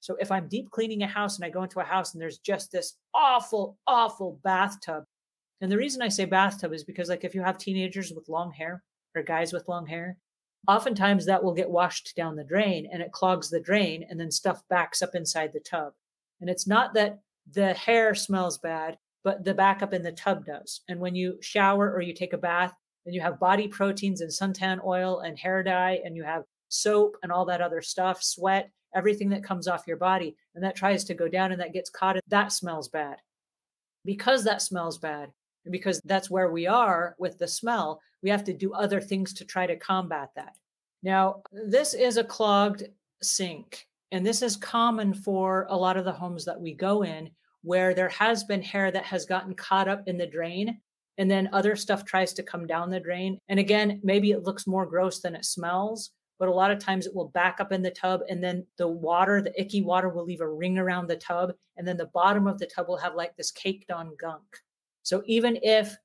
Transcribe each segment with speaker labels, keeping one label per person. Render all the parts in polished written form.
Speaker 1: So if I'm deep cleaning a house and I go into a house and there's just this awful, awful bathtub, and the reason I say bathtub is because like if you have teenagers with long hair or guys with long hair, oftentimes that will get washed down the drain and it clogs the drain and then stuff backs up inside the tub. And it's not that the hair smells bad, but the backup in the tub does. And when you shower or you take a bath, then you have body proteins and suntan oil and hair dye, and you have soap and all that other stuff, sweat, everything that comes off your body. And that tries to go down and that gets caught. That smells bad. Because that smells bad, and because that's where we are with the smell, we have to do other things to try to combat that. Now, this is a clogged sink, and this is common for a lot of the homes that we go in where there has been hair that has gotten caught up in the drain, and then other stuff tries to come down the drain. And again, maybe it looks more gross than it smells, but a lot of times it will back up in the tub, and then the water, the icky water, will leave a ring around the tub, and then the bottom of the tub will have like this caked on gunk. So even if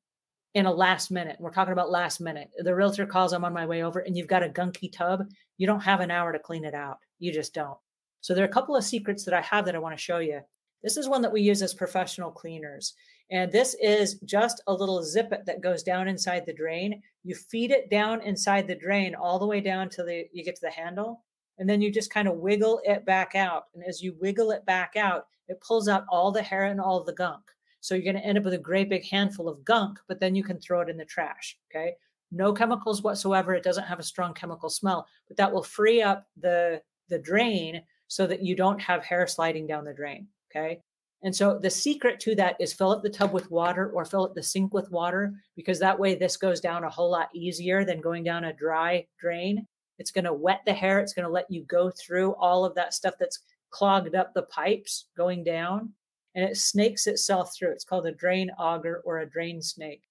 Speaker 1: in a last minute, we're talking about last minute, the realtor calls, I'm on my way over, and you've got a gunky tub, you don't have an hour to clean it out. You just don't. So there are a couple of secrets that I have that I want to show you. This is one that we use as professional cleaners. And this is just a little zippet that goes down inside the drain. You feed it down inside the drain all the way down till you get to the handle. And then you just kind of wiggle it back out. And as you wiggle it back out, it pulls out all the hair and all the gunk. So you're going to end up with a great big handful of gunk, but then you can throw it in the trash. Okay. No chemicals whatsoever. It doesn't have a strong chemical smell, but that will free up the drain so that you don't have hair sliding down the drain. Okay. And so the secret to that is fill up the tub with water or fill up the sink with water, because that way this goes down a whole lot easier than going down a dry drain. It's going to wet the hair. It's going to let you go through all of that stuff that's clogged up the pipes going down, and it snakes itself through. It's called a drain auger or a drain snake.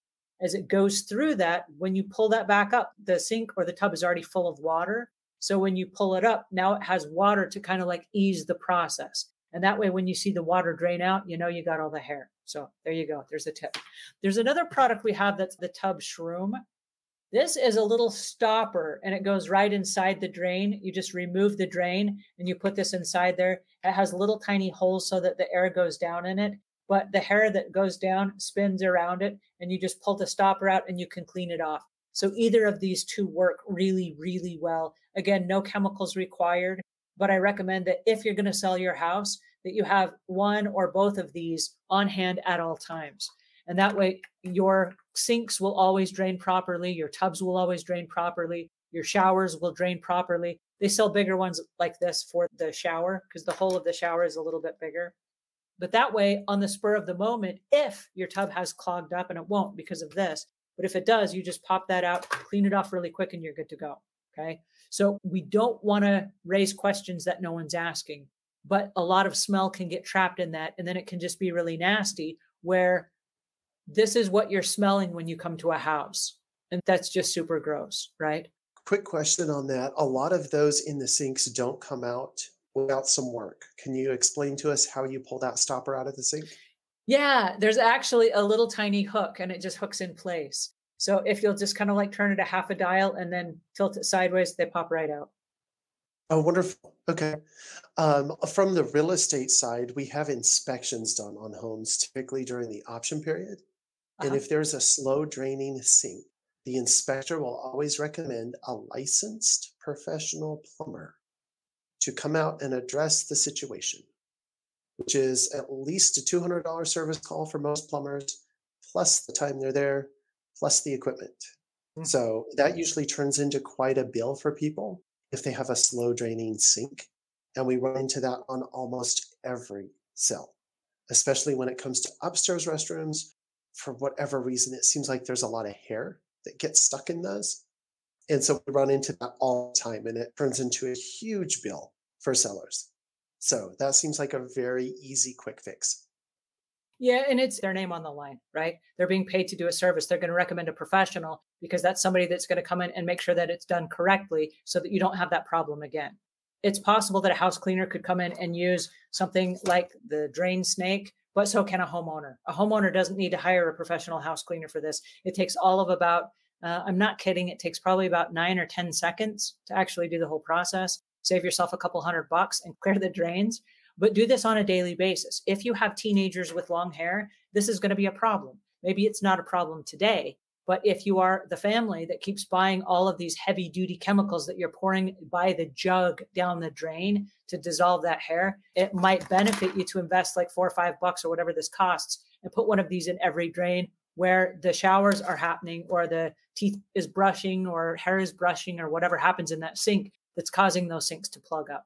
Speaker 1: As it goes through that, when you pull that back up, the sink or the tub is already full of water. So when you pull it up, now it has water to kind of like ease the process. And that way, when you see the water drain out, you know you got all the hair. So there you go. There's a tip. There's another product we have that's the Tub Shroom. This is a little stopper, and it goes right inside the drain. You just remove the drain, and you put this inside there. It has little tiny holes so that the air goes down in it. But the hair that goes down spins around it, and you just pull the stopper out, and you can clean it off. So either of these two work really, really well. Again, no chemicals required. But I recommend that if you're going to sell your house, that you have one or both of these on hand at all times. And that way your sinks will always drain properly. Your tubs will always drain properly. Your showers will drain properly. They sell bigger ones like this for the shower because the hole of the shower is a little bit bigger. But that way, on the spur of the moment, if your tub has clogged up, and it won't because of this, but if it does, you just pop that out, clean it off really quick, and you're good to go. Okay. So we don't want to raise questions that no one's asking, but a lot of smell can get trapped in that. And then it can just be really nasty, where this is what you're smelling when you come to a house. And that's just super gross, right?
Speaker 2: Quick question on that. A lot of those in the sinks don't come out without some work. Can you explain to us how you pull that stopper out of the sink?
Speaker 1: Yeah, there's actually a little tiny hook, and it just hooks in place. So if you'll just kind of like turn it a half a dial and then tilt it sideways, they pop right out.
Speaker 2: Oh, wonderful. Okay. From the real estate side, we have inspections done on homes typically during the option period. And if there's a slow draining sink, the inspector will always recommend a licensed professional plumber to come out and address the situation, which is at least a $200 service call for most plumbers, plus the time they're there, plus the equipment. So that usually turns into quite a bill for people if they have a slow draining sink. And we run into that on almost every sale, especially when it comes to upstairs restrooms. For whatever reason, it seems like there's a lot of hair that gets stuck in those. And so we run into that all the time, and it turns into a huge bill for sellers. So that seems like a very easy, quick fix.
Speaker 1: Yeah, and it's their name on the line, right? They're being paid to do a service. They're going to recommend a professional because that's somebody that's going to come in and make sure that it's done correctly so that you don't have that problem again. It's possible that a house cleaner could come in and use something like the drain snake, but so can a homeowner. A homeowner doesn't need to hire a professional house cleaner for this. It takes all of about, I'm not kidding, it takes probably about 9 or 10 seconds to actually do the whole process. Save yourself a couple $100 and clear the drains. but do this on a daily basis. If you have teenagers with long hair, this is going to be a problem. Maybe it's not a problem today, but if you are the family that keeps buying all of these heavy duty chemicals that you're pouring by the jug down the drain to dissolve that hair, it might benefit you to invest like $4 or $5 or whatever this costs and put one of these in every drain where the showers are happening or the teeth is brushing or hair is brushing or whatever happens in that sink that's causing those sinks to plug up.